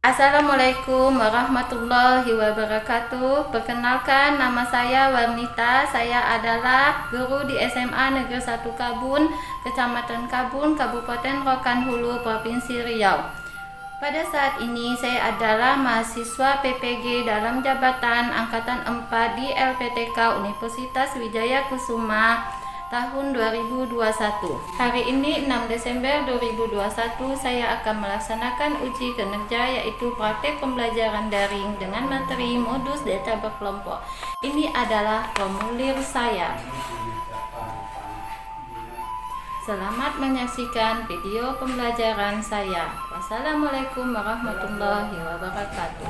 Assalamualaikum warahmatullahi wabarakatuh. Perkenalkan, nama saya Warnita. Saya adalah guru di SMA Negeri 1 Kabun, Kecamatan Kabun, Kabupaten Rokan Hulu, Provinsi Riau. Pada saat ini saya adalah mahasiswa PPG dalam jabatan Angkatan 4 di LPTK Universitas Wijaya Kusuma tahun 2021. Hari ini 6 Desember 2021 saya akan melaksanakan uji kinerja yaitu praktek pembelajaran daring dengan materi modus data berkelompok. Ini adalah formulir saya. Selamat menyaksikan video pembelajaran saya. Wassalamualaikum warahmatullahi wabarakatuh.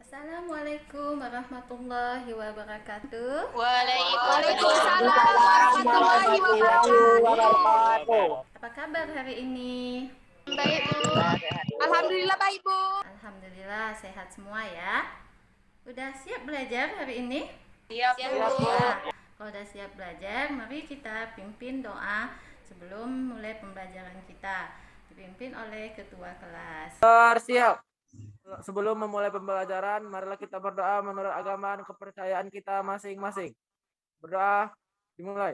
Assalamualaikum warahmatullahi wabarakatuh. Waalaikumsalam warahmatullahi wabarakatuh. Apa kabar hari ini? Baik, Bu. Alhamdulillah baik, Bu. Alhamdulillah sehat semua ya. Udah siap belajar hari ini? Siap, Bu. Ya. Kalau udah siap belajar, mari kita pimpin doa sebelum mulai pembelajaran kita. Dipimpin oleh ketua kelas. Siap. Sebelum memulai pembelajaran, marilah kita berdoa menurut agama dan kepercayaan kita masing-masing. Berdoa dimulai.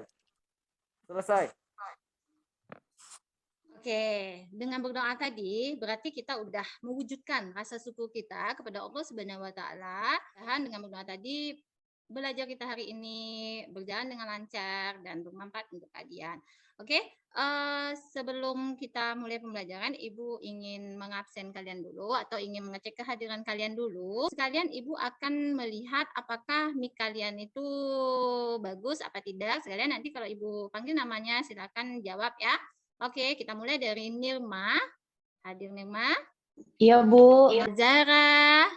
Selesai. Oke, dengan berdoa tadi berarti kita udah mewujudkan rasa syukur kita kepada Allah Subhanahu wa taala. Dan dengan berdoa tadi belajar kita hari ini berjalan dengan lancar dan bermanfaat untuk kalian. Oke, sebelum kita mulai pembelajaran, Ibu ingin mengabsen kalian dulu atau ingin mengecek kehadiran kalian dulu. Sekalian Ibu akan melihat apakah mic kalian itu bagus apa tidak. Sekalian nanti kalau Ibu panggil namanya silakan jawab ya. Oke, kita mulai dari Nirma. Hadir Nirma? Iya, Bu. Zara?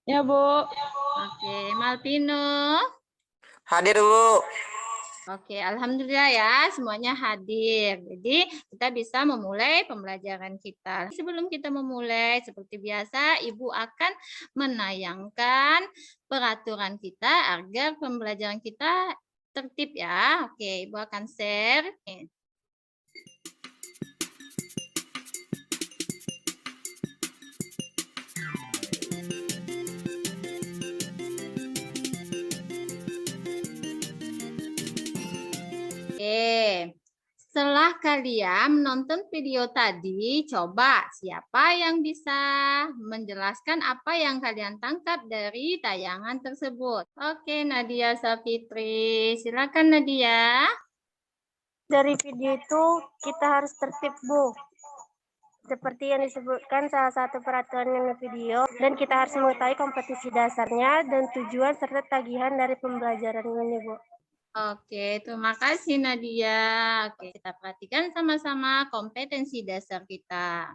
Iya, Bu. Oke, Malpino? Hadir, Bu. Oke, alhamdulillah ya, semuanya hadir. Jadi, kita bisa memulai pembelajaran kita. Sebelum kita memulai, seperti biasa, Ibu akan menayangkan peraturan kita agar pembelajaran kita tertib ya. Oke, Ibu akan share. Oke, setelah kalian menonton video tadi, coba siapa yang bisa menjelaskan apa yang kalian tangkap dari tayangan tersebut. Oke, Nadia Safitri, silakan Nadia. Dari video itu kita harus tertib, Bu. Seperti yang disebutkan salah satu peraturan yang video, dan kita harus mengetahui kompetisi dasarnya dan tujuan serta tagihan dari pembelajaran ini, Bu. Oke, terima kasih Nadia. Oke, kita perhatikan sama-sama kompetensi dasar kita.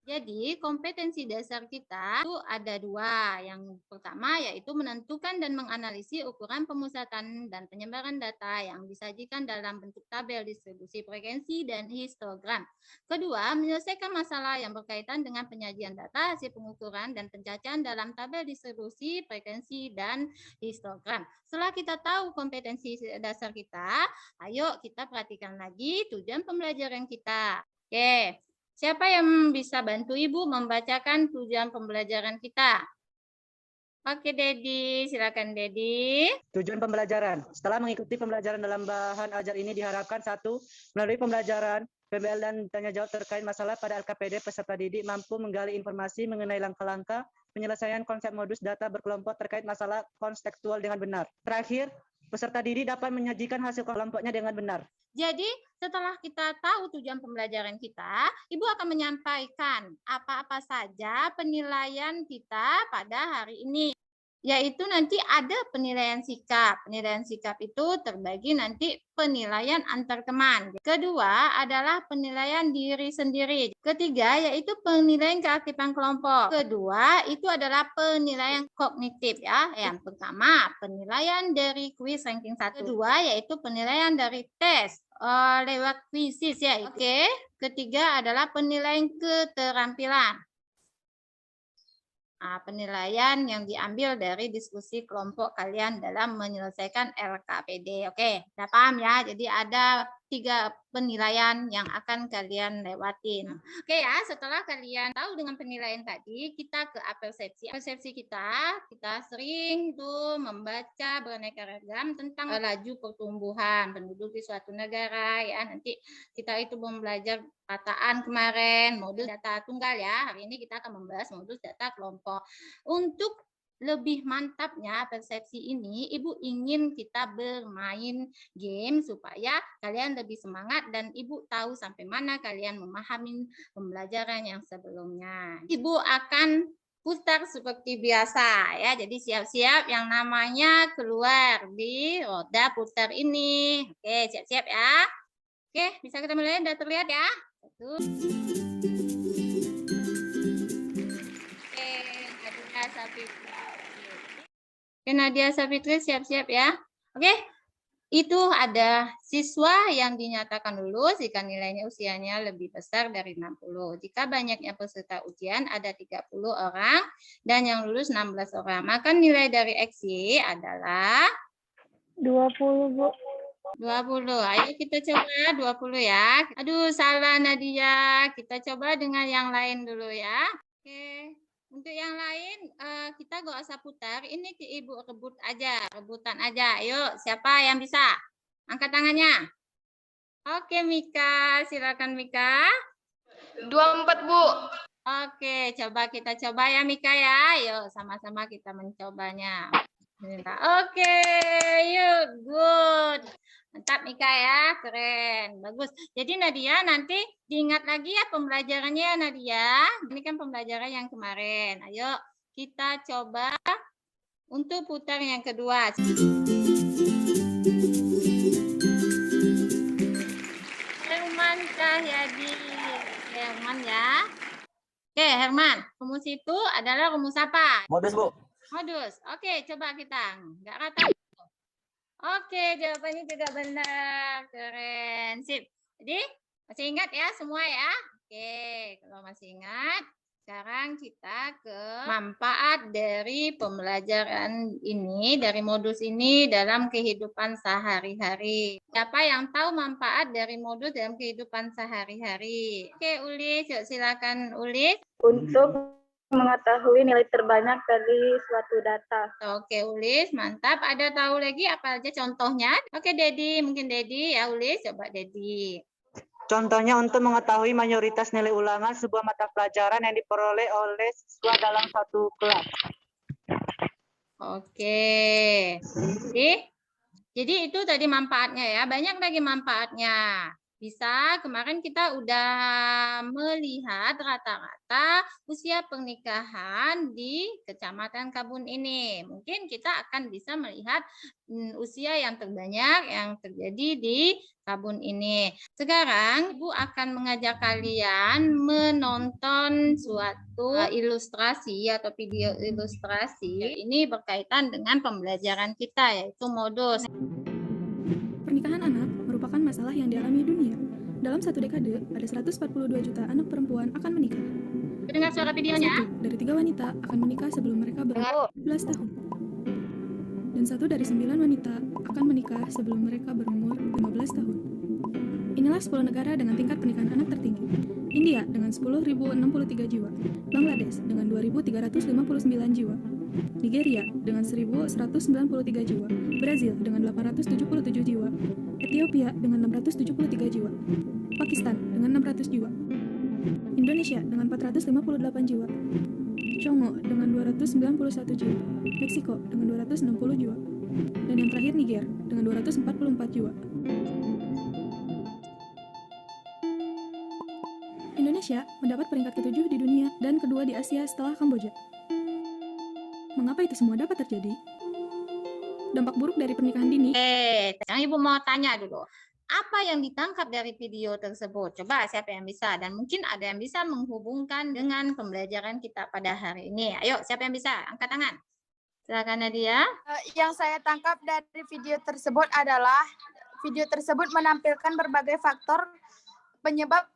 Jadi, kompetensi dasar kita itu ada dua. Yang pertama yaitu menentukan dan menganalisis ukuran pemusatan dan penyebaran data yang disajikan dalam bentuk tabel distribusi frekuensi dan histogram. Kedua, menyelesaikan masalah yang berkaitan dengan penyajian data, hasil pengukuran, dan pencacahan dalam tabel distribusi frekuensi dan histogram. Setelah kita tahu kompetensi dasar kita, ayo kita perhatikan lagi tujuan pembelajaran kita. Oke. Siapa yang bisa bantu Ibu membacakan tujuan pembelajaran kita? Oke, Dedi. Silakan, Dedi. Tujuan pembelajaran. Setelah mengikuti pembelajaran dalam bahan ajar ini diharapkan 1. Melalui pembelajaran, PBL dan tanya jawab terkait masalah pada LKPD peserta didik mampu menggali informasi mengenai langkah-langkah penyelesaian konsep modus data berkelompok terkait masalah kontekstual dengan benar. Terakhir, peserta didik dapat menyajikan hasil kelompoknya dengan benar. Jadi setelah kita tahu tujuan pembelajaran kita, Ibu akan menyampaikan apa-apa saja penilaian kita pada hari ini. Yaitu nanti ada penilaian sikap. Penilaian sikap itu terbagi nanti penilaian antar teman. Kedua adalah penilaian diri sendiri. Ketiga yaitu penilaian keaktifan kelompok. Kedua itu adalah penilaian kognitif ya. Yang pertama penilaian dari kuis ranking 1. Kedua yaitu penilaian dari tes lewat kuisis ya. Oke. Ketiga adalah penilaian keterampilan. Penilaian yang diambil dari diskusi kelompok kalian dalam menyelesaikan LKPD. Oke, udah paham ya? Jadi ada 3 penilaian yang akan kalian lewatin. Oke ya, setelah kalian tahu dengan penilaian tadi, kita ke persepsi. Persepsi kita sering tuh membaca beraneka ragam tentang laju pertumbuhan penduduk di suatu negara ya. Nanti kita itu belajar penataan kemarin, modus data tunggal ya. Hari ini kita akan membahas modus data kelompok. Untuk lebih mantapnya persepsi ini, Ibu ingin kita bermain game supaya kalian lebih semangat dan Ibu tahu sampai mana kalian memahami pembelajaran yang sebelumnya. Ibu akan putar seperti biasa ya. Jadi siap-siap yang namanya keluar di roda putar ini. Oke, siap-siap ya. Oke, bisa kita mulai, udah terlihat ya. 1. Oke, Nadia Safitri siap-siap ya. Oke, itu ada siswa yang dinyatakan lulus jika nilainya usianya lebih besar dari 60. Jika banyaknya peserta ujian ada 30 orang dan yang lulus 16 orang. Maka nilai dari XY adalah 20, Bu. 20. Ayo kita coba 20 ya. Aduh, salah Nadia. Kita coba dengan yang lain dulu ya. Oke. Untuk yang lain kita gak usah putar. Ini ke Ibu rebutan aja. Ayo, siapa yang bisa? Angkat tangannya. Oke, Mika, silakan Mika. 24, Bu. Oke, kita coba ya Mika ya. Yuk, sama-sama kita mencobanya. Oke, yuk, good. Mantap Mika ya, keren, bagus. Jadi Nadia nanti diingat lagi ya pembelajarannya ya Nadia. Ini kan pembelajaran yang kemarin. Ayo kita coba untuk putar yang kedua. Herman Cahyadi. Herman ya. Oke Herman, rumus itu adalah rumus apa? Modus, Bu. Modus. Oke, coba kita. Enggak rata. Oke, jawabannya juga benar. Keren. Sip. Jadi, masih ingat ya semua ya? Oke, kalau masih ingat, sekarang kita ke manfaat dari pembelajaran ini, dari modus ini dalam kehidupan sehari-hari. Siapa yang tahu manfaat dari modus dalam kehidupan sehari-hari? Oke, Ulis, yuk silakan Ulis. Untuk mengetahui nilai terbanyak dari suatu data. Oke, Ulis, mantap. Ada tahu lagi apa aja contohnya? Oke, Dedi, mungkin Dedi ya, Ulis. Coba Dedi. Contohnya untuk mengetahui mayoritas nilai ulangan sebuah mata pelajaran yang diperoleh oleh siswa dalam satu kelas. Oke. Jadi itu tadi manfaatnya ya. Banyak lagi manfaatnya. Bisa, kemarin kita udah melihat rata-rata usia pernikahan di Kecamatan Kabun ini. Mungkin kita akan bisa melihat usia yang terbanyak yang terjadi di Kabun ini. Sekarang Ibu akan mengajak kalian menonton suatu ilustrasi atau video ilustrasi. Ini berkaitan dengan pembelajaran kita, yaitu modus. Pernikahan anak merupakan masalah yang dialami dunia. Dalam satu dekade, ada 142 juta anak perempuan akan menikah. Dengar suara videonya? 1 dari 3 wanita akan menikah sebelum mereka berumur 12 tahun. Dan 1 dari 9 wanita akan menikah sebelum mereka berumur 15 tahun. Inilah 10 negara dengan tingkat pernikahan anak tertinggi. India dengan 10.063 jiwa. Bangladesh dengan 2.359 jiwa. Nigeria dengan 1.193 jiwa, Brazil dengan 877 jiwa, Ethiopia dengan 673 jiwa, Pakistan dengan 600 jiwa, Indonesia dengan 458 jiwa, Congo dengan 291 jiwa, Meksiko dengan 260 jiwa, Dan yang terakhir Niger dengan 244 jiwa. Indonesia mendapat peringkat ke-7 di dunia dan kedua di Asia setelah Kamboja. Mengapa itu semua dapat terjadi? Dampak buruk dari pernikahan dini. Yang Ibu mau tanya dulu. Apa yang ditangkap dari video tersebut? Coba siapa yang bisa? Dan mungkin ada yang bisa menghubungkan dengan pembelajaran kita pada hari ini. Ayo, siapa yang bisa? Angkat tangan. Silakan Nadia. Yang saya tangkap dari video tersebut adalah video tersebut menampilkan berbagai faktor penyebab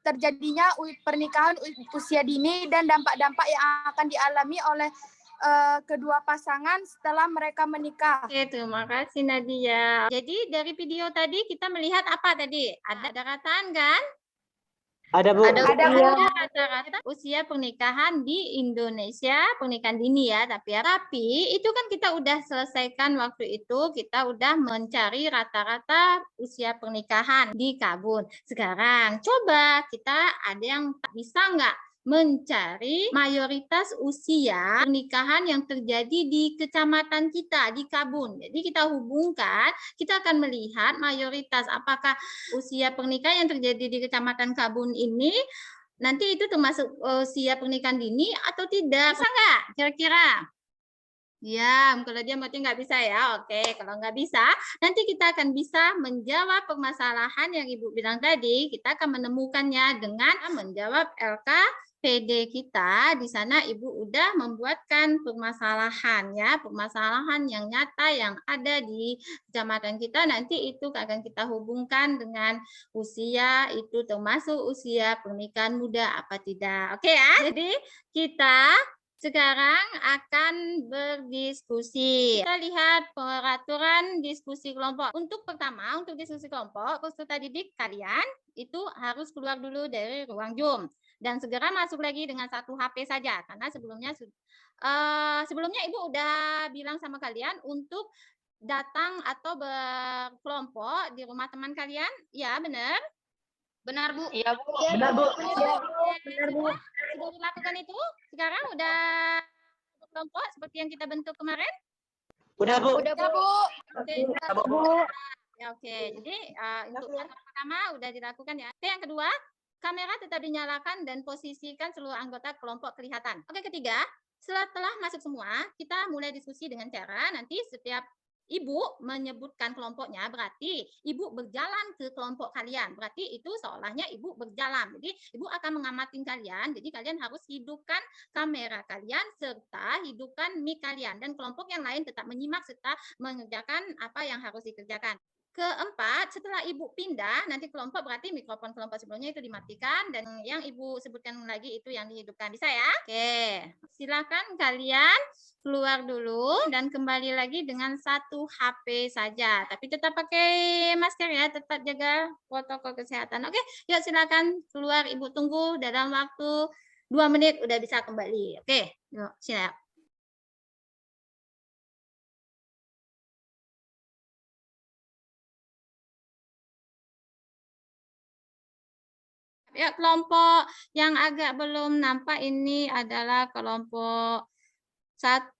terjadinya pernikahan usia dini dan dampak-dampak yang akan dialami oleh kedua pasangan setelah mereka menikah. Oke, terima kasih Nadia. Jadi dari video tadi kita melihat apa tadi? Ada rataan kan? Ada Bu. Ada Rata-rata usia pernikahan di Indonesia pernikahan dini ya, tapi itu kan kita udah selesaikan waktu itu, kita udah mencari rata-rata usia pernikahan di Kabun. Sekarang coba kita ada yang bisa nggak mencari mayoritas usia pernikahan yang terjadi di kecamatan kita di Kabun. Jadi kita hubungkan, kita akan melihat mayoritas apakah usia pernikahan yang terjadi di kecamatan Kabun ini nanti itu termasuk usia pernikahan dini atau tidak. Bisa nggak kira-kira? Ya, kalau dia berarti nggak bisa ya. Oke, kalau nggak bisa, nanti kita akan bisa menjawab permasalahan yang Ibu bilang tadi. Kita akan menemukannya dengan menjawab LKPD kita. Di sana Ibu udah membuatkan permasalahan ya, permasalahan yang nyata yang ada di kecamatan kita. Nanti itu akan kita hubungkan dengan usia itu termasuk usia pernikahan muda apa tidak. Oke ya. Jadi kita sekarang akan berdiskusi. Kita lihat peraturan diskusi kelompok. Untuk pertama, untuk diskusi kelompok, peserta didik kalian itu harus keluar dulu dari ruang Zoom dan segera masuk lagi dengan satu HP saja karena sebelumnya Ibu udah bilang sama kalian untuk datang atau berkelompok di rumah teman kalian. Ya, benar? Benar, Bu? Iya, Bu. Benar, Bu. Benar, Bu. Sudah dilakukan itu? Sekarang udah kelompok seperti yang kita bentuk kemarin? Udah Bu. Udah, Bu. Oke. Bu. Ya, oke. Jadi untuk yang pertama udah dilakukan ya. Oke, yang kedua, kamera tetap dinyalakan dan posisikan seluruh anggota kelompok kelihatan. Oke, ketiga, setelah masuk semua, kita mulai diskusi dengan cara nanti setiap Ibu menyebutkan kelompoknya, berarti Ibu berjalan ke kelompok kalian. Berarti itu seolahnya Ibu berjalan. Jadi Ibu akan mengamatin kalian. Jadi kalian harus hidupkan kamera kalian serta hidupkan mic kalian. Dan kelompok yang lain tetap menyimak serta mengerjakan apa yang harus dikerjakan. Keempat, setelah Ibu pindah, nanti kelompok berarti mikrofon kelompok sebelumnya itu dimatikan dan yang Ibu sebutkan lagi itu yang dihidupkan. Bisa ya? Oke, silakan kalian keluar dulu dan kembali lagi dengan satu HP saja. Tapi tetap pakai masker ya, tetap jaga protokol kesehatan. Oke, yuk silakan keluar. Ibu tunggu dalam waktu 2 menit udah bisa kembali. Oke, yuk silakan. Ya, kelompok yang agak belum nampak ini adalah kelompok 1,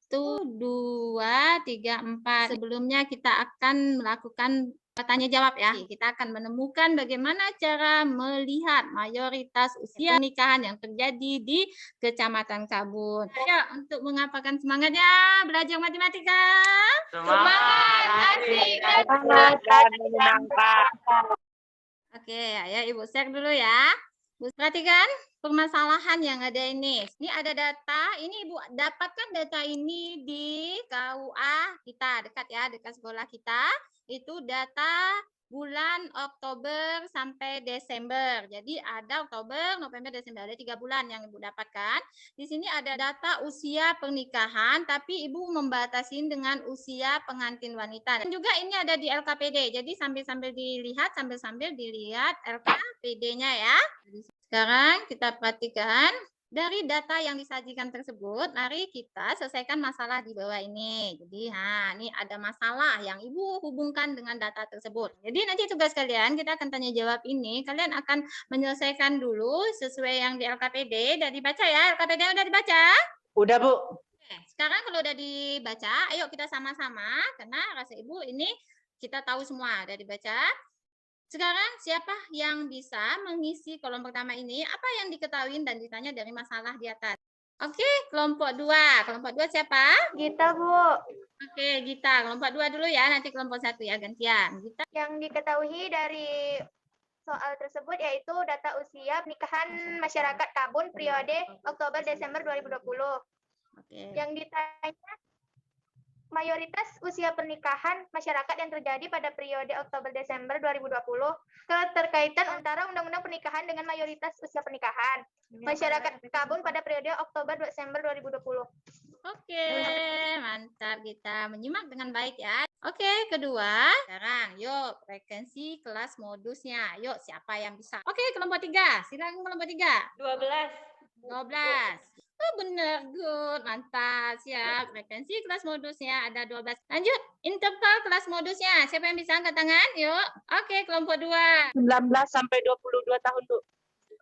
2, 3, 4. Sebelumnya kita akan melakukan tanya jawab ya. Kita akan menemukan bagaimana cara melihat mayoritas usia pernikahan yang terjadi di Kecamatan Kabun. Ya, untuk mengapakan semangatnya belajar matematika. Semangat, Oke, ayo Ibu share dulu ya. Bu, perhatikan permasalahan yang ada ini. Ini ada data, ini Ibu dapatkan data ini di KUA kita, dekat ya, dekat sekolah kita. Itu data bulan Oktober sampai Desember. Jadi ada Oktober, November, Desember. Ada 3 bulan yang Ibu dapatkan. Di sini ada data usia pernikahan, tapi Ibu membatasi dengan usia pengantin wanita. Dan juga ini ada di LKPD. Jadi sambil-sambil dilihat LKPD-nya ya. Sekarang kita perhatikan. Dari data yang disajikan tersebut, mari kita selesaikan masalah di bawah ini. Jadi, ini ada masalah yang Ibu hubungkan dengan data tersebut. Jadi, nanti tugas kalian, kita akan tanya jawab ini. Kalian akan menyelesaikan dulu sesuai yang di LKPD. Udah dibaca ya? LKPD udah dibaca? Udah Bu. Oke, sekarang kalau udah dibaca, ayo kita sama-sama, karena rasa ibu ini kita tahu semua, udah dibaca. Sekarang siapa yang bisa mengisi kolom pertama ini? Apa yang diketahui dan ditanya dari masalah di atas? Oke, kelompok 2. Kelompok 2 siapa? Gita, Bu. Oke, Gita. Kelompok 2 dulu ya, nanti kelompok 1 ya, gantian. Gita. Yang diketahui dari soal tersebut yaitu data usia pernikahan masyarakat Kabun periode Oktober-Desember 2020. Oke. Yang ditanya mayoritas usia pernikahan masyarakat yang terjadi pada periode Oktober-Desember 2020, keterkaitan antara Undang-Undang Pernikahan dengan mayoritas usia pernikahan masyarakat Kabun pada periode Oktober-Desember 2020. Oke, mantap kita menyimak dengan baik ya. Oke, kedua, sekarang yuk frekuensi kelas modusnya. Yuk, siapa yang bisa? Oke, kelompok 3. Silakan kelompok 3. 12. Oh, bener, good. Mantap, siap. Frekuensi kelas modusnya ada 12. Lanjut, interval kelas modusnya. Siapa yang bisa angkat tangan? Yuk. Oke, kelompok 2. 19 sampai 22 tahun, Bu.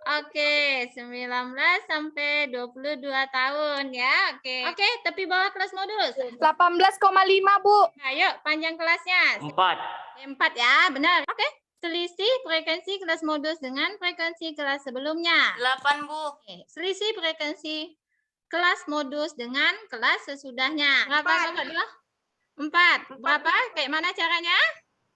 Oke, 19 sampai 22 tahun ya. Oke, tepi bawah kelas modus. 18,5, Bu. Ayo, panjang kelasnya. 4. 4 ya, benar. Oke, selisih frekuensi kelas modus dengan frekuensi kelas sebelumnya. 8, Bu. Oke, selisih frekuensi kelas modus dengan kelas sesudahnya. Berapa? 4. Berapa? Kayak mana caranya?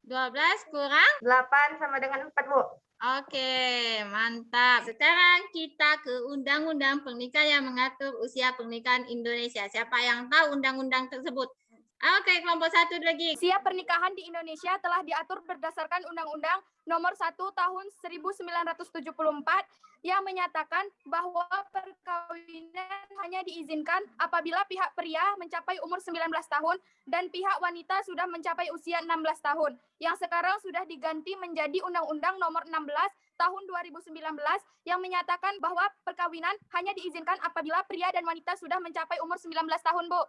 12 kurang? 8 sama dengan 4, Bu. Oke, mantap. Sekarang kita ke Undang-Undang Pernikahan yang mengatur usia pernikahan Indonesia. Siapa yang tahu undang-undang tersebut? Oke, kelompok 1 lagi. Usia pernikahan di Indonesia telah diatur berdasarkan Undang-Undang Nomor 1 Tahun 1974 yang menyatakan bahwa perkawinan hanya diizinkan apabila pihak pria mencapai umur 19 tahun dan pihak wanita sudah mencapai usia 16 tahun. Yang sekarang sudah diganti menjadi Undang-Undang Nomor 16 Tahun 2019 yang menyatakan bahwa perkawinan hanya diizinkan apabila pria dan wanita sudah mencapai umur 19 tahun, Bu.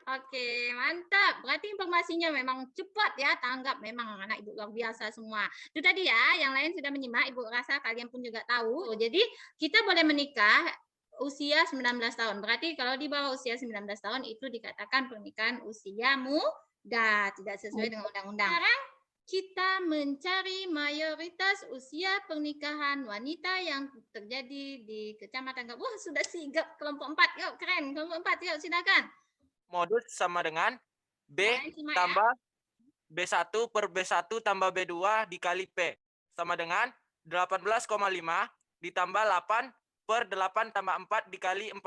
Oke, mantap. Berarti informasinya memang cepat ya, tanggap. Memang anak ibu luar biasa semua. Itu tadi ya, yang lain sudah menyimak. Ibu rasa kalian pun juga tahu. Jadi kita boleh menikah usia 19 tahun. Berarti kalau di bawah usia 19 tahun itu dikatakan pernikahan usia muda. Tidak sesuai dengan undang-undang. Sekarang kita mencari mayoritas usia pernikahan wanita yang terjadi di Kecamatan Kabun. Wah, sudah sigap kelompok 4. Yuk, keren. Kelompok 4, yuk silakan. Modus sama dengan B tambah B1 per B1 tambah B2 dikali P. Sama dengan 18,5 ditambah 8 per 8 tambah 4 dikali 4.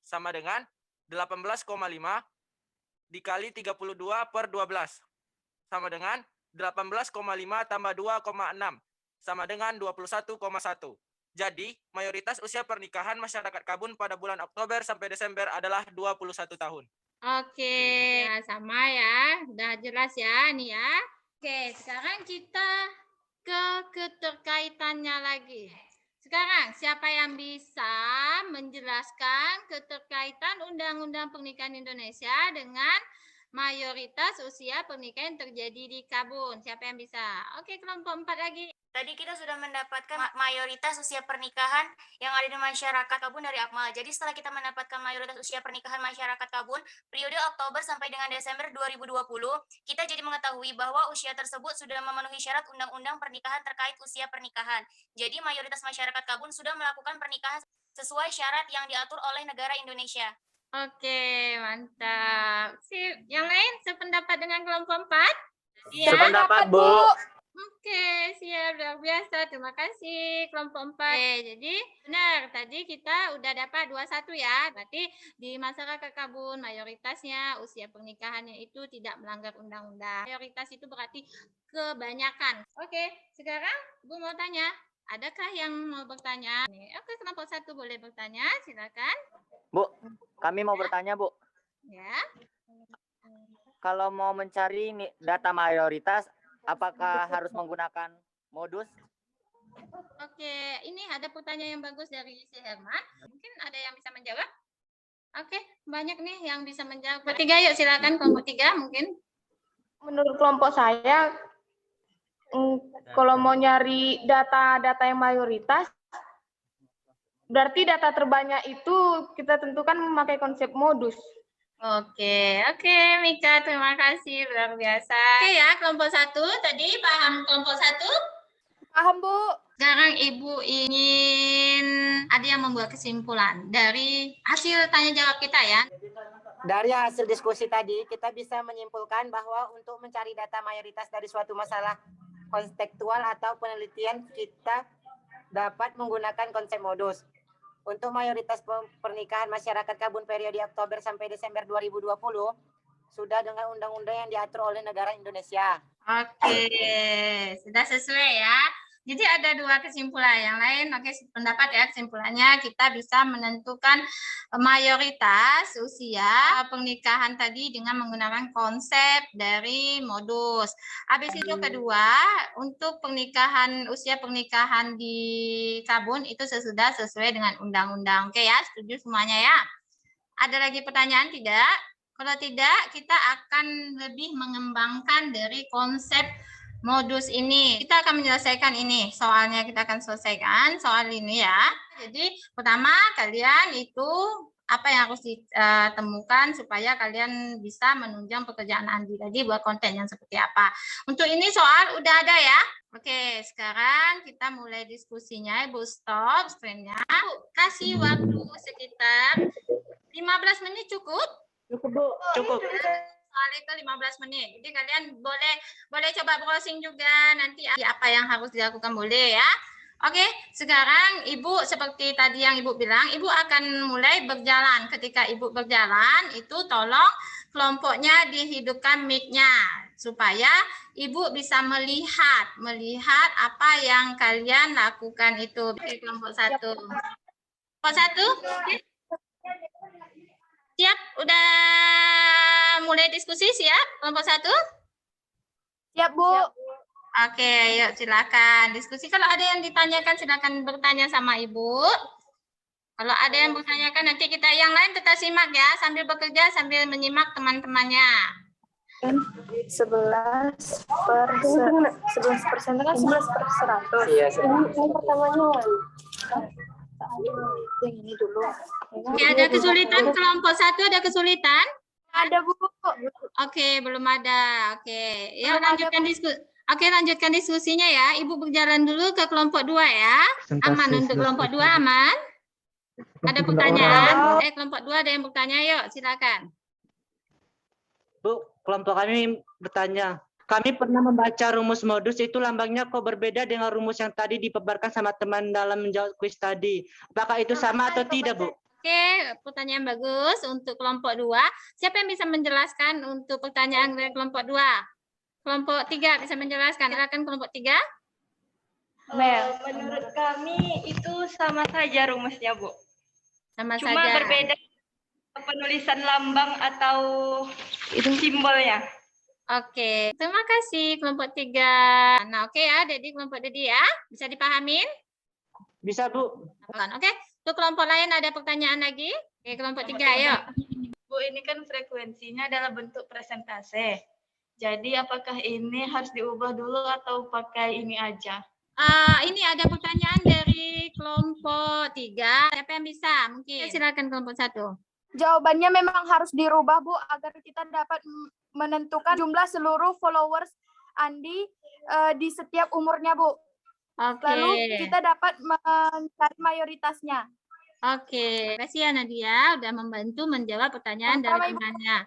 Sama dengan 18,5 dikali 32 per 12. Sama dengan 18,5 tambah 2,6. Sama dengan 21,1. Jadi, mayoritas usia pernikahan masyarakat Kabun pada bulan Oktober sampai Desember adalah 21 tahun. Oke, sama ya. Udah jelas ya nih ya. Oke, sekarang kita ke keterkaitannya lagi. Sekarang, siapa yang bisa menjelaskan keterkaitan Undang-Undang Pernikahan Indonesia dengan mayoritas usia pernikahan yang terjadi di Kabun? Siapa yang bisa? Oke, kelompok 4 lagi. Tadi kita sudah mendapatkan mayoritas usia pernikahan yang ada di masyarakat Kabun dari Akmal. Jadi setelah kita mendapatkan mayoritas usia pernikahan masyarakat Kabun periode Oktober sampai dengan Desember 2020, kita jadi mengetahui bahwa usia tersebut sudah memenuhi syarat Undang-Undang Pernikahan terkait usia pernikahan. Jadi mayoritas masyarakat Kabun sudah melakukan pernikahan sesuai syarat yang diatur oleh negara Indonesia. Oke, mantap. Sip. Yang lain sependapat dengan kelompok 4? Iya. Sependapat, Bu. Oke, siap, luar biasa. Terima kasih kelompok 4. Jadi benar, tadi kita udah dapat 21 ya. Berarti di masyarakat Kabun mayoritasnya usia pernikahannya itu tidak melanggar undang-undang. Mayoritas itu berarti kebanyakan. Oke, sekarang Bu mau tanya, adakah yang mau bertanya? Oke, kelompok 1 boleh bertanya, silakan. Bu, kami mau bertanya, Bu. Ya. Kalau mau mencari data mayoritas, apakah harus menggunakan modus? Oke, ini ada pertanyaan yang bagus dari si Herman. Mungkin ada yang bisa menjawab? Oke, banyak nih yang bisa menjawab. Bertiga yuk, silakan kelompok 3 mungkin. Menurut kelompok saya, kalau mau nyari data-data yang mayoritas, berarti data terbanyak itu kita tentukan memakai konsep modus. Oke, Mika, terima kasih, luar biasa. Oke ya, kelompok 1 tadi paham kelompok 1? Paham, Bu. Sekarang Ibu ingin ada yang membuat kesimpulan dari hasil tanya jawab kita ya. Dari hasil diskusi tadi, kita bisa menyimpulkan bahwa untuk mencari data mayoritas dari suatu masalah kontekstual atau penelitian, kita dapat menggunakan konsep modus. Untuk mayoritas pernikahan masyarakat Kabun periode Oktober sampai Desember 2020, sudah dengan undang-undang yang diatur oleh negara Indonesia. Oke, sudah sesuai ya. Jadi ada 2 kesimpulan yang lain. Oke, pendapat ya kesimpulannya kita bisa menentukan mayoritas usia pernikahan tadi dengan menggunakan konsep dari modus. Habis itu kedua, untuk usia pernikahan di Kabun itu sudah sesuai dengan undang-undang. Oke ya, setuju semuanya ya? Ada lagi pertanyaan tidak? Kalau tidak, kita akan lebih mengembangkan dari konsep modus ini. Kita akan menyelesaikan ini. Soalnya kita akan selesaikan soal ini ya. Jadi pertama kalian itu apa yang harus ditemukan supaya kalian bisa menunjang pekerjaan Andi tadi buat konten yang seperti apa. Untuk ini soal udah ada ya. Oke, sekarang kita mulai diskusinya. Ibu stop screen-nya. Kasih waktu sekitar 15 menit cukup? Cukup, Bu. Cukup. Soal itu 15 menit. Jadi kalian boleh coba browsing juga nanti apa yang harus dilakukan boleh ya. Oke, sekarang Ibu seperti tadi yang Ibu bilang, Ibu akan mulai berjalan. Ketika Ibu berjalan itu tolong kelompoknya dihidupkan mic-nya supaya Ibu bisa melihat apa yang kalian lakukan itu. Oke, kelompok 1. Kelompok 1? Siap? Udah mulai diskusi siap? Kelompok 1? Siap, Bu. Oke, yuk silakan diskusi. Kalau ada yang ditanyakan silakan bertanya sama Ibu. Kalau ada yang bertanyakan nanti kita yang lain tetap simak ya, sambil bekerja sambil menyimak teman-temannya. 11% kan 11/100. Iya, Yang pertamanya yang ini dulu. Oke, ada kesulitan kelompok 1 ada kesulitan? Ada, Bu. Oke, belum ada. Oke, ya lanjutkan diskusi. Oke, lanjutkan diskusinya ya. Ibu berjalan dulu ke kelompok 2 ya. Aman untuk kelompok 2 aman? Ada pertanyaan? Kelompok 2 ada yang bertanya, yuk silakan. Bu, kelompok kami bertanya. Kami pernah membaca rumus modus itu lambangnya kok berbeda dengan rumus yang tadi dipaparkan sama teman dalam menjawab kuis tadi. Apakah itu sama atau tidak, Bu? Oke, pertanyaan bagus untuk kelompok 2. Siapa yang bisa menjelaskan untuk pertanyaan dari kelompok 2? Kelompok 3 bisa menjelaskan. Silakan kelompok 3. Menurut kami itu sama saja rumusnya, Bu. Sama Cuma saja. berbeda penulisan lambang atau simbolnya. Oke, terima kasih kelompok 3. Nah, oke ya, jadi kelompok Dedi ya. Bisa dipahamin? Bisa, Bu. Oke, untuk kelompok lain ada pertanyaan lagi? Oke, kelompok 3, ayo. Bu, ini kan frekuensinya adalah bentuk presentase. Jadi apakah ini harus diubah dulu atau pakai ini aja? Ini ada pertanyaan dari kelompok 3. Siapa yang bisa? Mungkin silakan kelompok 1. Jawabannya memang harus dirubah, Bu, agar kita dapat menentukan jumlah seluruh followers Andi di setiap umurnya, Bu. Oke. Lalu kita dapat mencari mayoritasnya. Oke, terima kasih ya Nadia udah membantu menjawab pertanyaan dari temannya.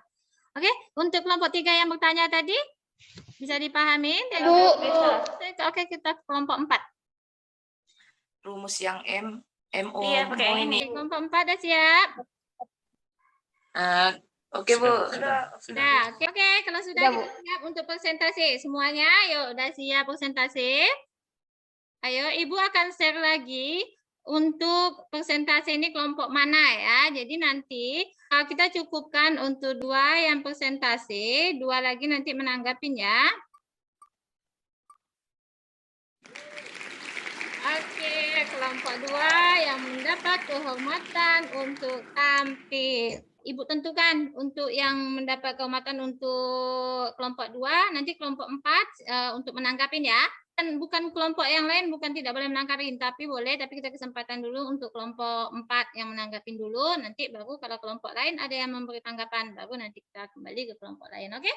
Oke, untuk kelompok 3 yang bertanya tadi bisa dipahami? Bu. Oke, kita ke kelompok 4. Rumus yang MO. Iya, pakai ini. Kelompok 4 udah siap? Oke, Bu. Sudah. Oke, kalau sudah kita siap untuk presentasi semuanya. Yuk, udah siap presentasi. Ayo, Ibu akan share lagi untuk presentasi ini kelompok mana ya. Jadi nanti kita cukupkan untuk 2 yang presentasi, 2 lagi nanti menanggapin ya. Oke, kelompok 2 yang mendapat kehormatan untuk tampil. Ibu tentukan untuk yang mendapat kehormatan untuk kelompok 2, nanti kelompok 4 untuk menanggapin ya. Dan bukan kelompok yang lain, bukan tidak boleh menanggapi, tapi boleh, tapi kita kesempatan dulu untuk kelompok 4 yang menanggapi dulu, nanti baru kalau kelompok lain ada yang memberi tanggapan, baru nanti kita kembali ke kelompok lain, oke?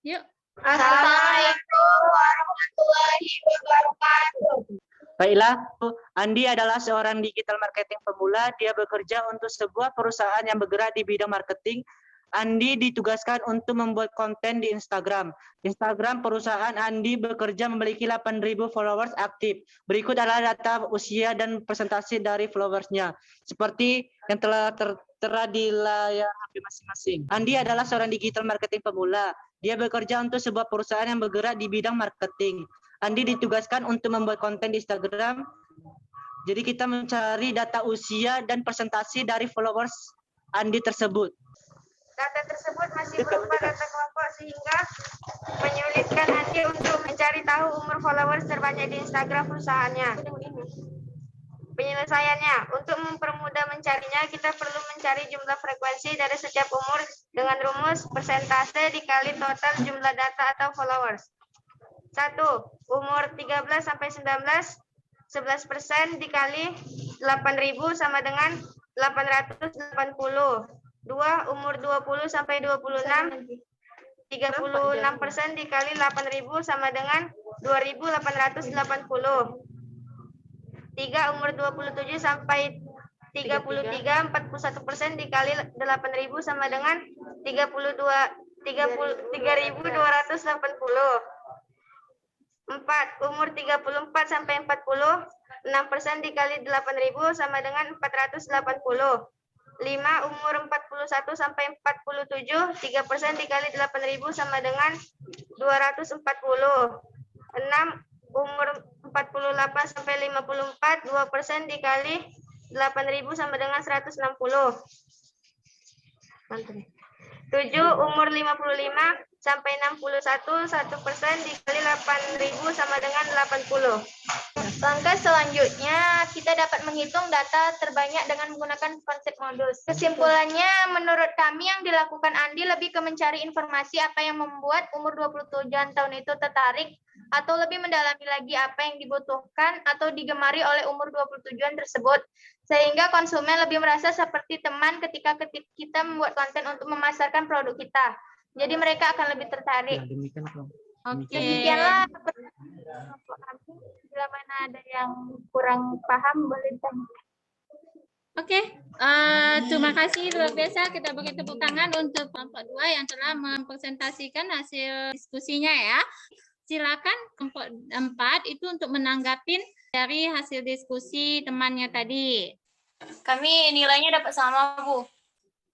Yuk. Assalamualaikum warahmatullahi wabarakatuh. Baiklah, Andi adalah seorang digital marketing pemula. Dia bekerja untuk sebuah perusahaan yang bergerak di bidang marketing. Andi ditugaskan untuk membuat konten di Instagram. Instagram perusahaan Andi bekerja memiliki 8.000 followers aktif. Berikut adalah data usia dan presentasi dari followersnya. Seperti yang telah tertera di layar HP masing-masing. Andi adalah seorang digital marketing pemula. Dia bekerja untuk sebuah perusahaan yang bergerak di bidang marketing. Andi ditugaskan untuk membuat konten di Instagram. Jadi kita mencari data usia dan presentasi dari followers Andi tersebut. Data tersebut masih berupa data kelompok sehingga menyulitkan Andi untuk mencari tahu umur followers terbanyak di Instagram perusahaannya. Penyelesaiannya, untuk mempermudah mencarinya, kita perlu mencari jumlah frekuensi dari setiap umur dengan rumus persentase dikali total jumlah data atau followers. 1. Umur 13 sampai 19, 11% dikali 8.000 sama dengan 880. 2. Umur 20 sampai 26, 36% dikali 8.000 sama dengan 2.880. 3. Umur 27 sampai 33, 41% dikali 8.000 sama dengan 3.280. 4. Umur 34 sampai 40, 6% dikali 8.000 sama dengan 480. 5. Umur 41 sampai 47, 3% dikali 8.000 sama dengan 240. 6. Umur 48 sampai 54, 2% dikali 8.000 sama dengan 160. 7. Umur 55 sampai 61, 1% dikali 8.000 sama dengan 80. Langkah selanjutnya, kita dapat menghitung data terbanyak dengan menggunakan konsep modus. Kesimpulannya, menurut kami yang dilakukan Andi lebih ke mencari informasi apa yang membuat umur 27 tahun itu tertarik, atau lebih mendalami lagi apa yang dibutuhkan atau digemari oleh umur 27-an tersebut. Sehingga konsumen lebih merasa seperti teman ketika kita membuat konten untuk memasarkan produk kita. Jadi mereka akan lebih tertarik. Oke. Demikianlah bila mana ada yang kurang paham boleh tanya. Oke, terima kasih luar biasa. Kita beri tepuk tangan untuk kelompok 2 yang telah mempresentasikan hasil diskusinya ya. Silakan kelompok 4 itu untuk menanggapi dari hasil diskusi temannya tadi. Kami nilainya dapat sama, Bu.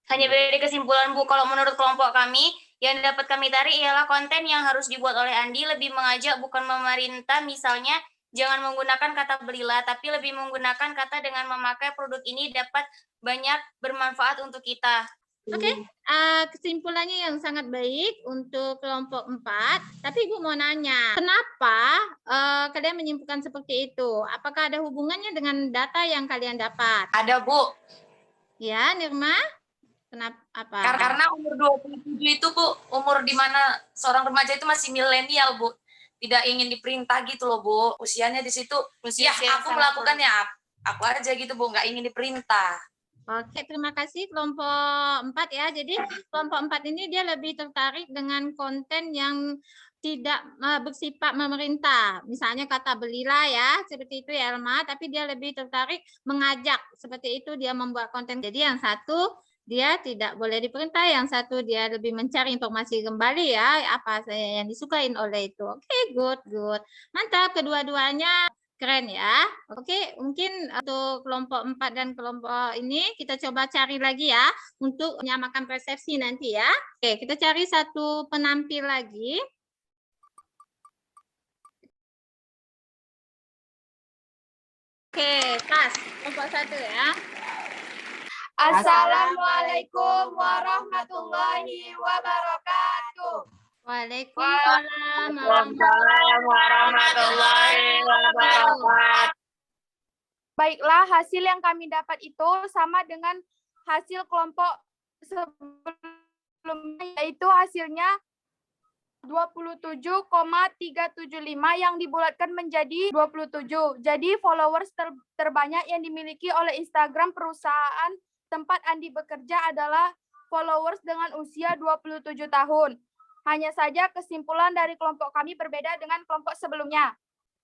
Hanya beda kesimpulan, Bu. Kalau menurut kelompok kami, yang dapat kami tarik ialah konten yang harus dibuat oleh Andi lebih mengajak bukan memerintah, misalnya jangan menggunakan kata belilah, tapi lebih menggunakan kata dengan memakai produk ini dapat banyak bermanfaat untuk kita. Oke, kesimpulannya yang sangat baik untuk kelompok 4. Tapi Ibu mau nanya, kenapa kalian menyimpulkan seperti itu? Apakah ada hubungannya dengan data yang kalian dapat? Ada, Bu. Ya, Nirma? Kenapa? Apa? Karena umur 27 itu, Bu, umur di mana seorang remaja itu masih milenial, Bu. Tidak ingin diperintah gitu loh, Bu. Usianya di situ, ya aku melakukannya aku aja gitu, Bu, nggak ingin diperintah. Oke, terima kasih kelompok 4 ya. Jadi kelompok 4 ini dia lebih tertarik dengan konten yang tidak bersifat memerintah. Misalnya kata belilah ya, seperti itu ya Elma, tapi dia lebih tertarik mengajak. Seperti itu dia membuat konten. Jadi yang satu dia tidak boleh diperintah, yang satu dia lebih mencari informasi kembali ya, apa yang disukain oleh itu. Oke, good. Mantap, kedua-duanya keren ya. Oke, mungkin untuk kelompok 4 dan kelompok ini kita coba cari lagi ya untuk menyamakan persepsi nanti ya. Oke, kita cari satu penampil lagi. Oke, pas kelompok 1 ya. Assalamualaikum warahmatullahi wabarakatuh. Waalaikumsalam warahmatullahi wabarakatuh. Baiklah, hasil yang kami dapat itu sama dengan hasil kelompok sebelumnya, yaitu hasilnya 27,375 yang dibulatkan menjadi 27. Jadi followers terbanyak yang dimiliki oleh Instagram perusahaan tempat Andi bekerja adalah followers dengan usia 27 tahun. Hanya saja kesimpulan dari kelompok kami berbeda dengan kelompok sebelumnya.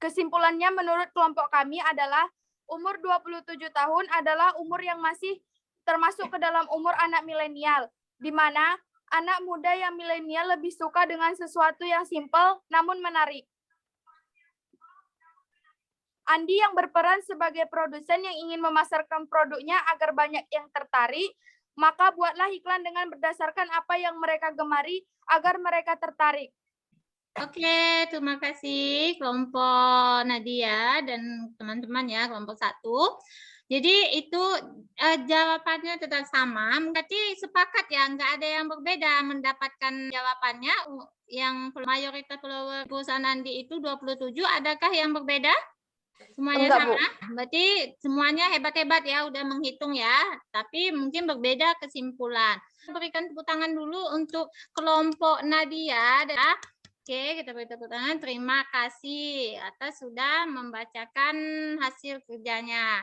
Kesimpulannya menurut kelompok kami adalah umur 27 tahun adalah umur yang masih termasuk ke dalam umur anak milenial, di mana anak muda yang milenial lebih suka dengan sesuatu yang simpel namun menarik. Andi yang berperan sebagai produsen yang ingin memasarkan produknya agar banyak yang tertarik, maka buatlah iklan dengan berdasarkan apa yang mereka gemari agar mereka tertarik. Oke, terima kasih kelompok Nadia dan teman-teman ya, kelompok 1. Jadi itu jawabannya tetap sama, berarti sepakat ya, nggak ada yang berbeda mendapatkan jawabannya. Yang mayoritas follower perusahaan Andi itu 27, adakah yang berbeda? Semuanya Enggak, sama? Bu. Berarti semuanya hebat-hebat ya, udah menghitung ya, tapi mungkin berbeda kesimpulan. Berikan tepuk tangan dulu untuk kelompok Nadia. Oke, kita beri tepuk tangan. Terima kasih atas sudah membacakan hasil kerjanya.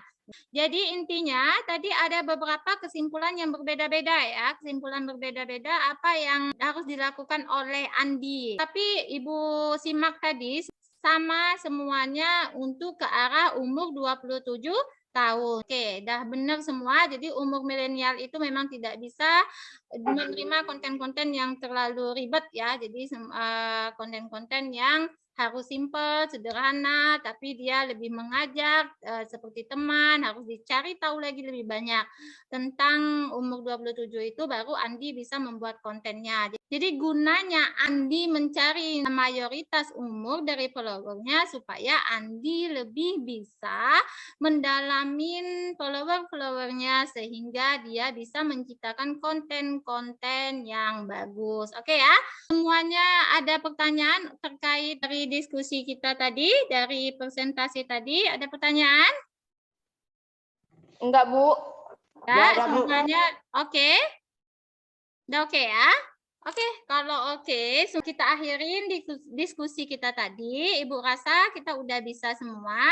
Jadi intinya tadi ada beberapa kesimpulan yang berbeda-beda ya. Kesimpulan berbeda-beda apa yang harus dilakukan oleh Andi. Tapi Ibu simak tadi sama semuanya untuk ke arah umur 27 tahun. Oke, dah benar semua. Jadi umur milenial itu memang tidak bisa menerima konten-konten yang terlalu ribet ya. Jadi konten-konten yang harus simple, sederhana, tapi dia lebih mengajak seperti teman, harus dicari tahu lagi lebih banyak tentang umur 27 itu baru Andi bisa membuat kontennya. Jadi gunanya Andi mencari mayoritas umur dari followernya supaya Andi lebih bisa mendalamin follower-followernya sehingga dia bisa menciptakan konten-konten yang bagus. Oke ya, semuanya ada pertanyaan terkait dari diskusi kita tadi, dari presentasi tadi, ada pertanyaan? Enggak, Bu. Ya, semuanya oke? Udah oke ya? Oke, kalau oke, kita akhirin diskusi kita tadi. Ibu rasa kita udah bisa semua.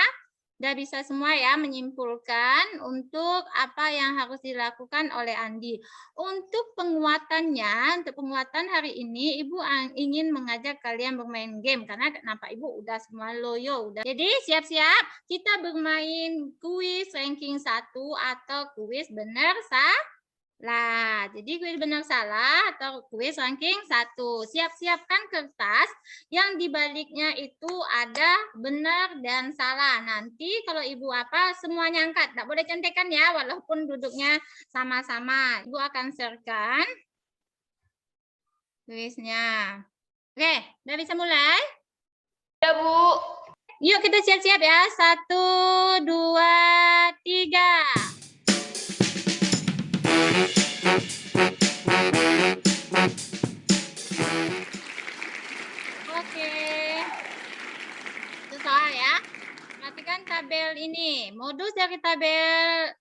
Udah bisa semua ya menyimpulkan untuk apa yang harus dilakukan oleh Andi. Untuk penguatannya, untuk penguatan hari ini Ibu ingin mengajak kalian bermain game karena nampak Ibu udah semua loyo udah. Jadi siap-siap kita bermain kuis ranking 1 atau kuis benar salah. Jadi kuis benar salah atau kuis ranking 1. Siap-siapkan kertas yang di baliknya itu ada benar dan salah. Nanti kalau Ibu apa semuanya angkat. Tidak boleh contekan ya walaupun duduknya sama-sama. Ibu akan share-kan kuisnya. Oke, udah bisa mulai? Ya, Bu. Yuk kita siap-siap ya. 1, 2, 3. Oke. Itu soal ya. Perhatikan tabel ini. Modus dari tabel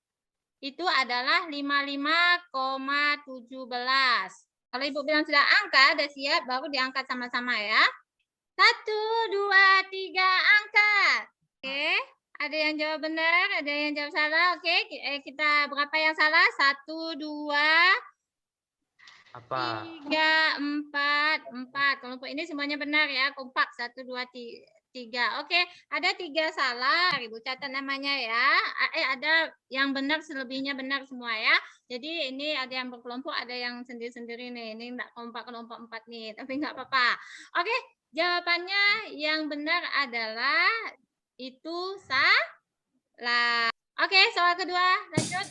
itu adalah 55,17. Kalau Ibu bilang sudah angka, sudah siap, baru diangkat sama-sama ya. 1, 2, 3, angkat. Oke. Ada yang jawab benar, ada yang jawab salah. Oke, kita berapa yang salah? 1, 2, 3, 4. Kelompok ini semuanya benar ya, kompak. 1, 2, 3. Oke, ada 3 salah. Ibu catat namanya ya. Ada yang benar, selebihnya benar semua ya. Jadi ini ada yang berkelompok, ada yang sendiri-sendiri nih. Ini enggak kompak kelompok 4 nih, tapi enggak apa-apa. Oke, jawabannya yang benar adalah itu salah. Oke, soal kedua, lanjut.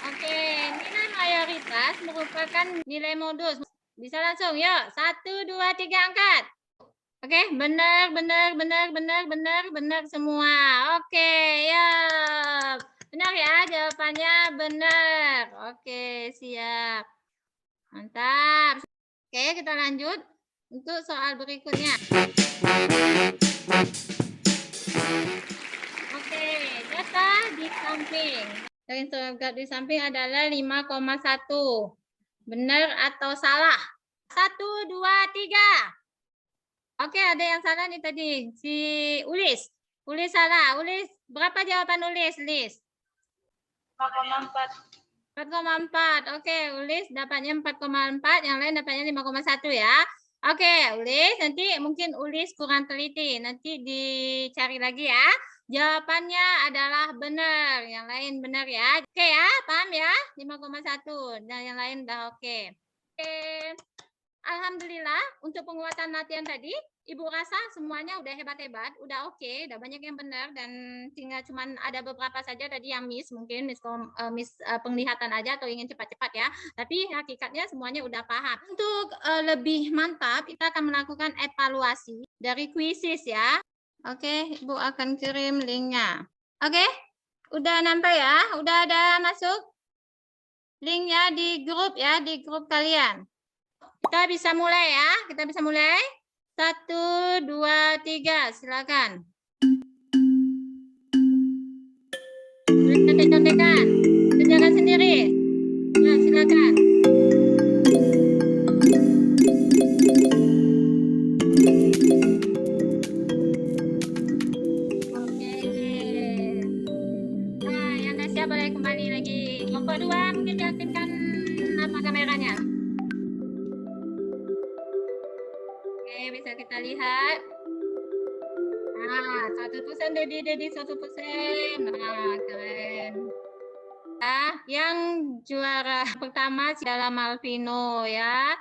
Oke, nilai mayoritas merupakan nilai modus. Bisa langsung, yuk. 1, 2, 3, angkat. Oke, benar semua. Oke, ya. Benar ya, jawabannya benar. Oke, siap. Mantap. Oke, kita lanjut untuk soal berikutnya. Oke, data di samping. Yang terlihat di samping adalah 5,1. Benar atau salah? 1, 2, 3. Oke, ada yang salah nih tadi. Si Ulis. Ulis salah. Ulis, berapa jawaban Ulis, Lis? 4,4. 4,4. Oke, Ulis dapatnya 4,4, yang lain dapatnya 5,1 ya. Oke, Ulis, nanti mungkin Ulis kurang teliti. Nanti dicari lagi ya. Jawabannya adalah benar. Yang lain benar ya. Oke ya, paham ya? 5,1. Dan yang lain udah oke. Oke. Alhamdulillah untuk penguatan latihan tadi, Ibu rasa semuanya udah hebat-hebat, udah oke, udah banyak yang benar dan tinggal cuman ada beberapa saja tadi yang miss, mungkin miss penglihatan aja atau ingin cepat-cepat ya. Tapi hakikatnya semuanya udah paham. Untuk lebih mantap, kita akan melakukan evaluasi dari kuisis ya. Oke, Ibu akan kirim linknya. Oke, udah nampak ya? Udah ada masuk linknya di grup ya, di grup kalian. Kita bisa mulai ya, kita bisa mulai. 1, 2, 3, silakan. Contek-contekan, kerjakan sendiri. Nah, silakan. Oke. Nah, yang udah siap boleh kembali lagi. Kelompok 2 mungkin diaktifkan apa kameranya. Oke, bisa kita lihat. Nah, 1% Dedi 1%. Nah, keren. Nah, yang juara pertama adalah Malvino ya.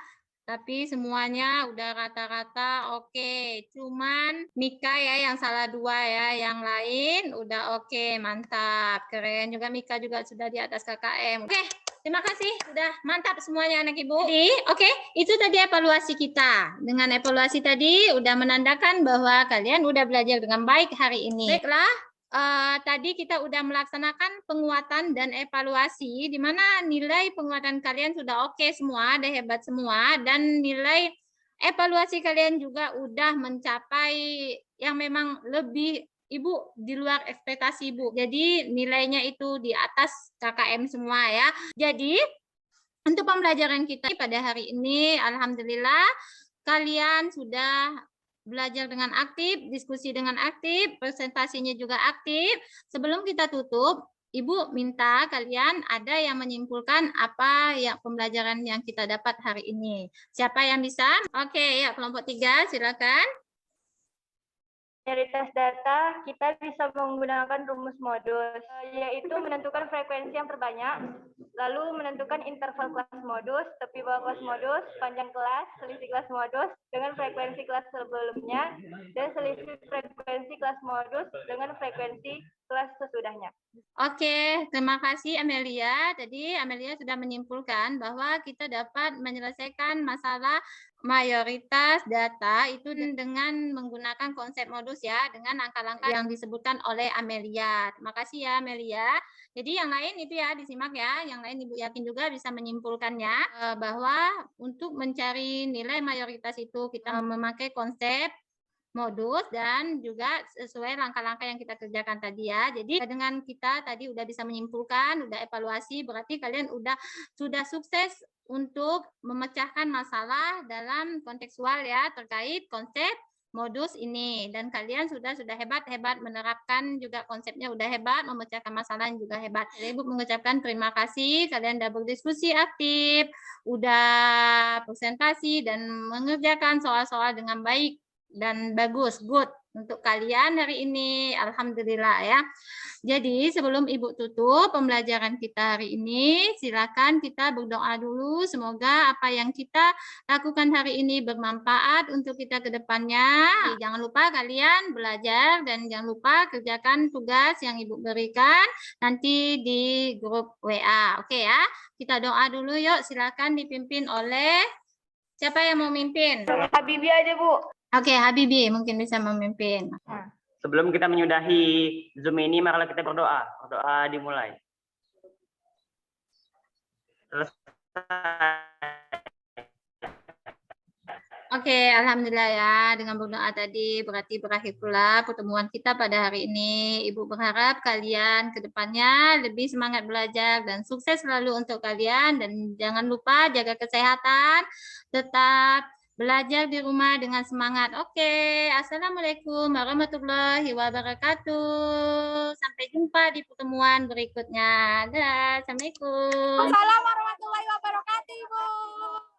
Tapi semuanya udah rata-rata oke. Cuman Mika ya yang salah 2 ya. Yang lain udah oke, mantap. Keren juga Mika juga sudah di atas KKM. Oke. Terima kasih, sudah mantap semuanya anak Ibu. Jadi, oke, itu tadi evaluasi kita. Dengan evaluasi tadi udah menandakan bahwa kalian udah belajar dengan baik hari ini. Baiklah, tadi kita udah melaksanakan penguatan dan evaluasi, di mana nilai penguatan kalian sudah oke semua, ada hebat semua, dan nilai evaluasi kalian juga udah mencapai yang memang lebih Ibu di luar ekspektasi Ibu. Jadi nilainya itu di atas KKM semua ya. Jadi untuk pembelajaran kita pada hari ini, alhamdulillah kalian sudah belajar dengan aktif, diskusi dengan aktif, presentasinya juga aktif. Sebelum kita tutup, Ibu minta kalian ada yang menyimpulkan apa ya pembelajaran yang kita dapat hari ini. Siapa yang bisa? Oke, ya kelompok 3 silakan. Mayoritas data kita bisa menggunakan rumus modus, yaitu menentukan frekuensi yang terbanyak, lalu menentukan interval kelas modus, tepi bawah kelas modus, panjang kelas, selisih kelas modus dengan frekuensi kelas sebelumnya, dan selisih frekuensi kelas modus dengan frekuensi kelas sesudahnya. Oke, terima kasih Amelia. Tadi Amelia sudah menyimpulkan bahwa kita dapat menyelesaikan masalah mayoritas data itu dengan menggunakan konsep modus ya, dengan langkah-langkah yang disebutkan oleh Amelia. Terima kasih ya Amelia. Jadi yang lain itu ya disimak ya, yang lain Ibu yakin juga bisa menyimpulkannya bahwa untuk mencari nilai mayoritas itu kita memakai konsep modus dan juga sesuai langkah-langkah yang kita kerjakan tadi ya. Jadi dengan kita tadi udah bisa menyimpulkan, udah evaluasi, berarti kalian sudah sukses untuk memecahkan masalah dalam kontekstual ya terkait konsep modus ini, dan kalian sudah hebat menerapkan juga konsepnya, udah hebat memecahkan masalah juga hebat. Jadi Ibu mengucapkan terima kasih, kalian udah berdiskusi aktif, udah presentasi dan mengerjakan soal-soal dengan baik dan bagus, good untuk kalian hari ini, alhamdulillah ya. Jadi sebelum Ibu tutup pembelajaran kita hari ini, silakan kita berdoa dulu, semoga apa yang kita lakukan hari ini bermanfaat untuk kita ke depannya. Jangan lupa kalian belajar dan jangan lupa kerjakan tugas yang Ibu berikan nanti di grup WA. Oke ya, kita doa dulu yuk, silakan dipimpin oleh siapa yang mau mimpin? Habibie aja Bu. Oke, Habibie mungkin bisa memimpin. Sebelum kita menyudahi Zoom ini, marilah kita berdoa. Doa dimulai. Oke, alhamdulillah ya. Dengan berdoa tadi berarti berakhir pula pertemuan kita pada hari ini. Ibu berharap kalian ke depannya lebih semangat belajar dan sukses selalu untuk kalian. Dan jangan lupa jaga kesehatan, tetap belajar di rumah dengan semangat. Oke, Assalamualaikum warahmatullahi wabarakatuh. Sampai jumpa di pertemuan berikutnya. Dadah, Assalamualaikum. Assalamualaikum warahmatullahi wabarakatuh, Ibu.